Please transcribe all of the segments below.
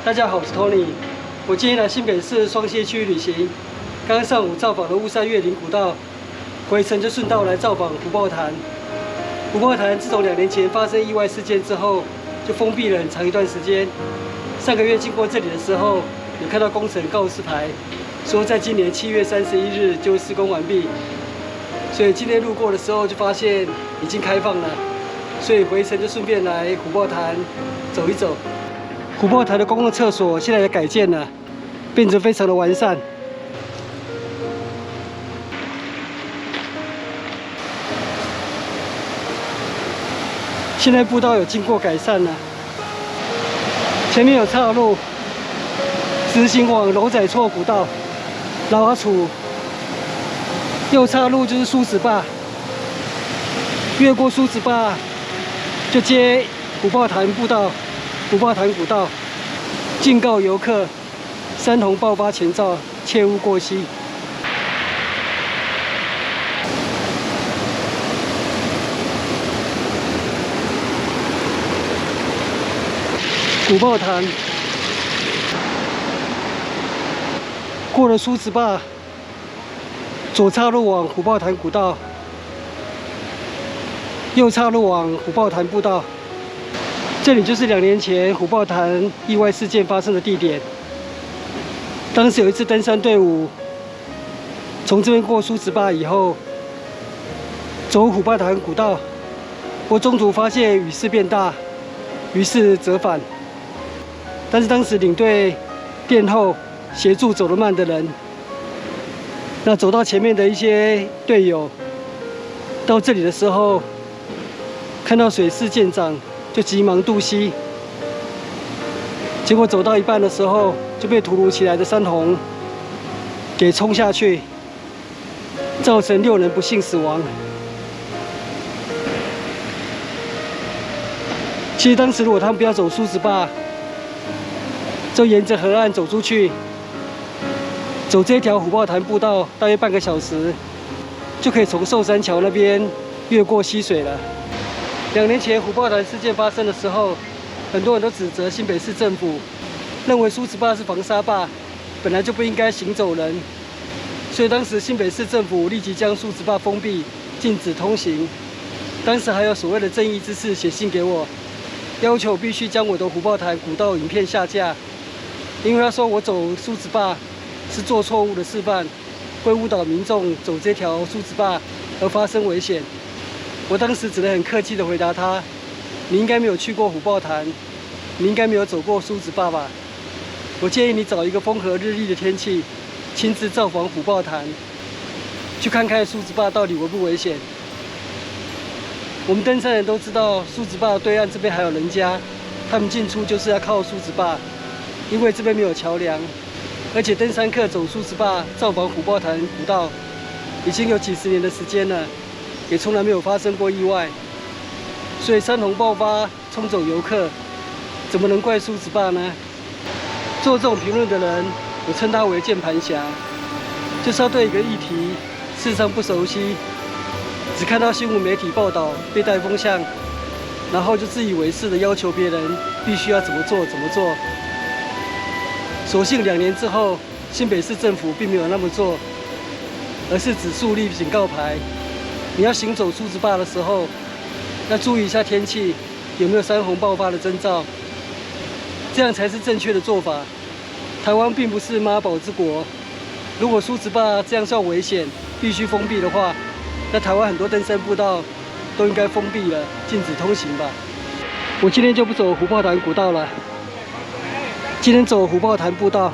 大家好，我是 Tony。我今天来新北市双溪区旅行，刚上午造访了乌山越岭古道，回程就顺道来造访虎豹潭。虎豹潭自从2年前发生意外事件之后，就封闭了很长一段时间。上个月经过这里的时候，有看到工程告示牌，说在今年7月31日就施工完毕。所以今天路过的时候就发现已经开放了，所以回程就顺便来虎豹潭走一走。虎豹潭的公共厕所现在也改建了，变得非常的完善。现在步道有经过改善了，前面有岔路，直行往龙仔厝古道、老阿楚。右岔路就是梳子坝，越过梳子坝就接虎豹潭步道、虎豹潭古道。警告游客：山洪爆发前兆，切勿过溪。虎豹潭过了梳子坝。左岔路往虎豹潭古道，右岔路往虎豹潭步道。这里就是2年前虎豹潭意外事件发生的地点。当时有一支登山队伍从这边过梳子坝以后，走虎豹潭古道，不过中途发现雨势变大，于是折返。但是当时领队殿后协助走得慢的人。那走到前面的一些队友，到这里的时候，看到水势渐涨，就急忙渡溪。结果走到一半的时候，就被突如其来的山洪给冲下去，造成6人不幸死亡。其实当时如果他们不要走梳子坝，就沿着河岸走出去。走这条虎豹潭步道，大约半个小时，就可以从寿山桥那边越过溪水了。2年前虎豹潭事件发生的时候，很多人都指责新北市政府，认为梳子坝是防沙坝，本来就不应该行走人，所以当时新北市政府立即将梳子坝封闭，禁止通行。当时还有所谓的正义之士写信给我，要求必须将我的虎豹潭古道影片下架，因为他说我走梳子坝是做错误的示范，会误导民众走这条梳子坝而发生危险。我当时只能很客气地回答他：“你应该没有去过虎豹潭，你应该没有走过梳子坝吧？我建议你找一个风和日丽的天气，亲自造访虎豹潭，去看看梳子坝到底危不危险。”我们登山人都知道，梳子坝对岸这边还有人家，他们进出就是要靠梳子坝，因为这边没有桥梁。而且登山客走梳子坝造访虎豹潭古道，已经有几十年的时间了，也从来没有发生过意外。所以山洪爆发冲走游客，怎么能怪梳子坝呢？做这种评论的人，我称他为键盘侠，就是要对一个议题事实上不熟悉，只看到新闻媒体报道被带风向，然后就自以为是的要求别人必须要怎么做怎么做。所幸2年之后，新北市政府并没有那么做，而是只树立警告牌。你要行走梳子坝的时候，要注意一下天气有没有山洪爆发的征兆，这样才是正确的做法。台湾并不是妈宝之国，如果梳子坝这样算危险，必须封闭的话，那台湾很多登山步道都应该封闭了，禁止通行吧。我今天就不走虎豹潭古道了。今天走虎豹潭步道，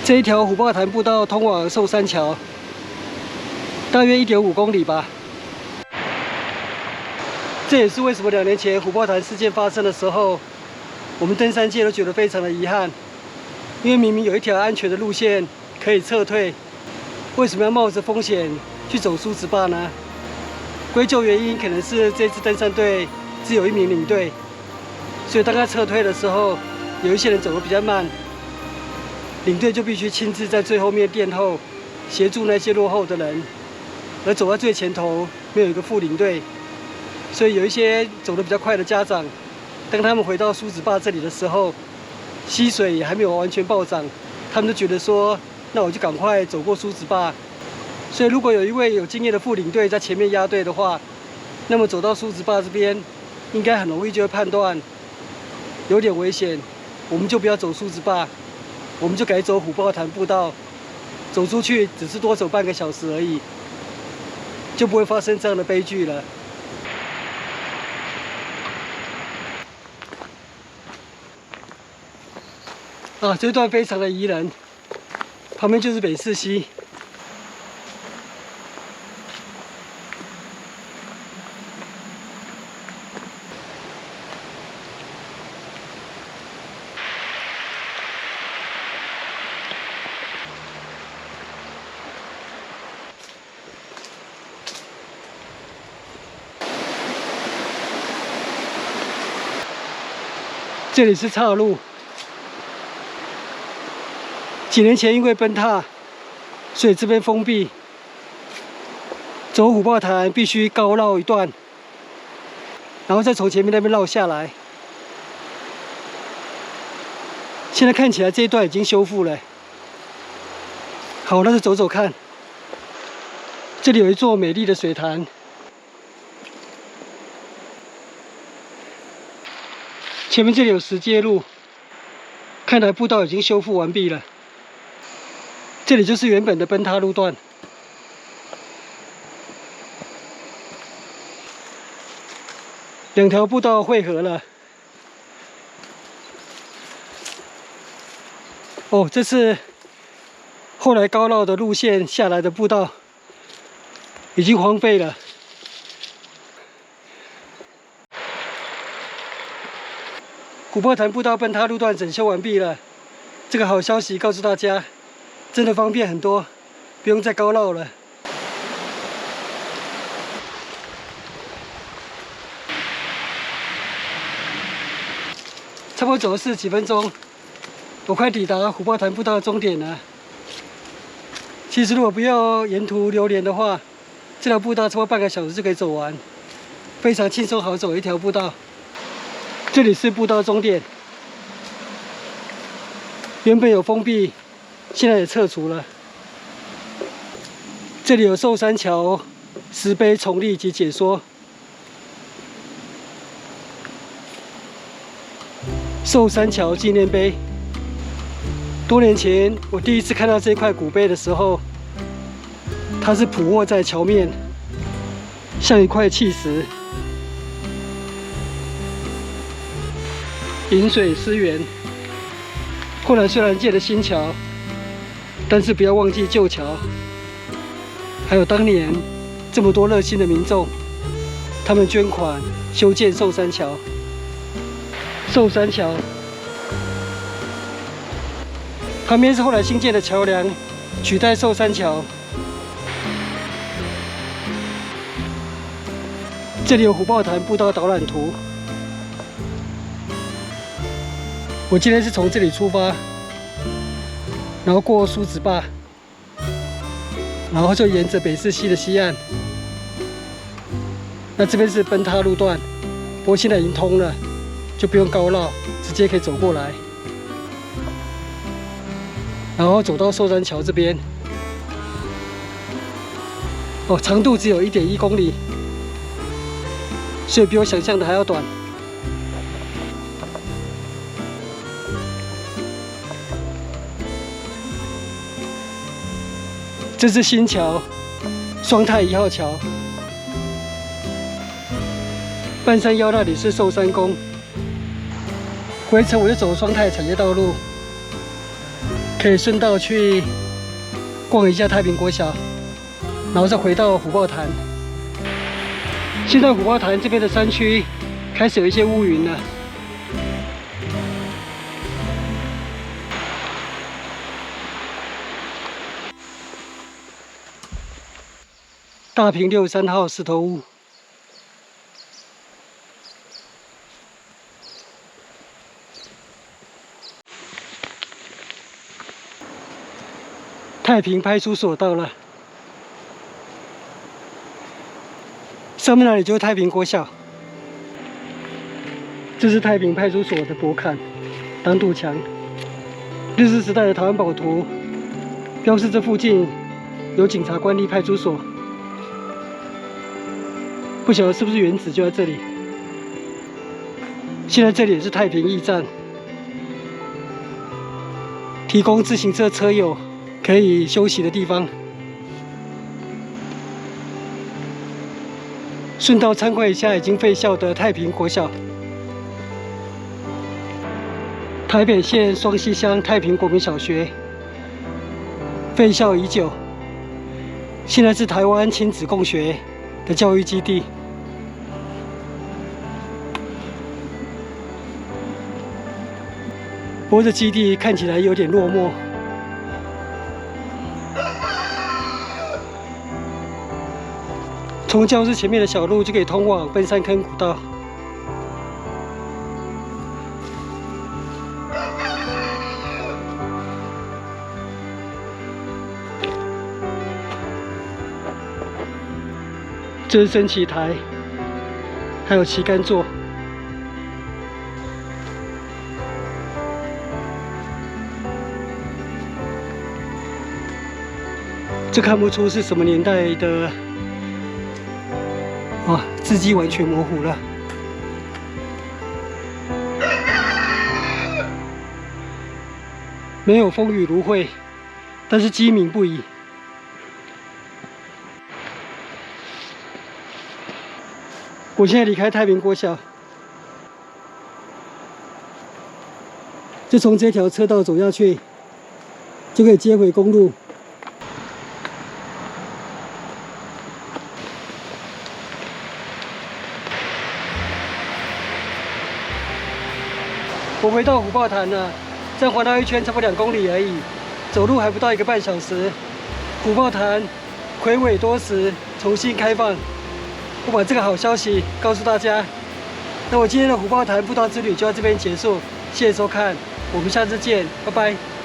这一条虎豹潭步道通往寿山桥，大约1.5公里吧。这也是为什么2年前虎豹潭事件发生的时候，我们登山界都觉得非常的遗憾，因为明明有一条安全的路线可以撤退。为什么要冒着风险去走梳子坝呢？归咎原因可能是这支登山队只有1名领队，所以当他撤退的时候，有一些人走得比较慢，领队就必须亲自在最后面殿后协助那些落后的人，而走在最前头，没有一个副领队，所以有一些走得比较快的家长，当他们回到梳子坝这里的时候，溪水也还没有完全暴涨，他们就觉得说，那我就赶快走过梳子坝。所以如果有一位有经验的副领队在前面压队的话，那么走到梳子坝这边，应该很容易就会判断有点危险，我们就不要走梳子坝，我们就改走虎豹潭步道，走出去只是多走半个小时而已，就不会发生这样的悲剧了。啊，这段非常的宜人，旁边就是北势溪。这里是岔路。几年前因为崩塌，所以这边封闭。走虎豹潭必须高绕一段，然后再从前面那边绕下来。现在看起来这一段已经修复了。好，那就走走看。这里有一座美丽的水潭。前面这里有石阶路，看来步道已经修复完毕了。这里就是原本的崩塌路段。两条步道汇合了。哦，这是后来高绕的路线下来的步道，已经荒废了。虎豹潭步道崩塌路段整修完毕了，这个好消息告诉大家，真的方便很多，不用再高绕了。差不多走了40几分钟，我快抵达虎豹潭步道的终点了。其实如果不要沿途流连的话，这条步道差不多半个小时就可以走完，非常轻松好走的一条步道。这里是步道终点，原本有封闭，现在也撤除了。这里有寿山桥石碑重立及解说。寿山桥纪念碑。多年前我第一次看到这块古碑的时候，它是俯卧在桥面，像一块砌石。饮水思源。后来虽然建了新桥，但是不要忘记旧桥，还有当年这么多热心的民众，他们捐款修建寿山桥。寿山桥旁边是后来新建的桥梁，取代寿山桥。这里有虎豹潭步道导览图。我今天是从这里出发，然后过梳子坝，然后就沿着北势溪的西岸。那这边是崩塌路段，不过现在已经通了，就不用高绕，直接可以走过来。然后走到寿山桥这边，哦，长度只有1.1公里，所以比我想象的还要短。这是新桥，双太1号桥。半山腰那里是寿山宫。回程我就走双太产业道路，可以顺道去逛一下太平国小，然后再回到虎豹潭。现在虎豹潭这边的山区开始有一些乌云了。大坪63号石头屋。太平派出所到了，上面那里就是太平国小。这是太平派出所的驳坎挡堵墙，日治时代的台湾宝图标示这附近有警察官立派出所，不晓得是不是原址就在这里。现在这里也是太平驿站，提供自行车车友可以休息的地方。顺道参观一下已经废校的太平国小。台北县双溪乡太平国民小学废校已久，现在是台湾亲子共学的教育基地。不过这基地看起来有点落寞。从教室前面的小路就可以通往奔山坑古道。这是升旗台，还有旗杆座。这看不出是什么年代的，哇，字迹完全模糊了。没有风雨如晦，但是鸡鸣不已。我现在离开太平国小，就从这条车道走下去，就可以接回公路。我回到虎豹潭了，这样环绕一圈差不多2公里而已，走路还不到1个半小时。虎豹潭睽违多时重新开放。我把这个好消息告诉大家。那我今天的虎豹潭步道之旅就到这边结束，谢谢收看，我们下次见，拜拜。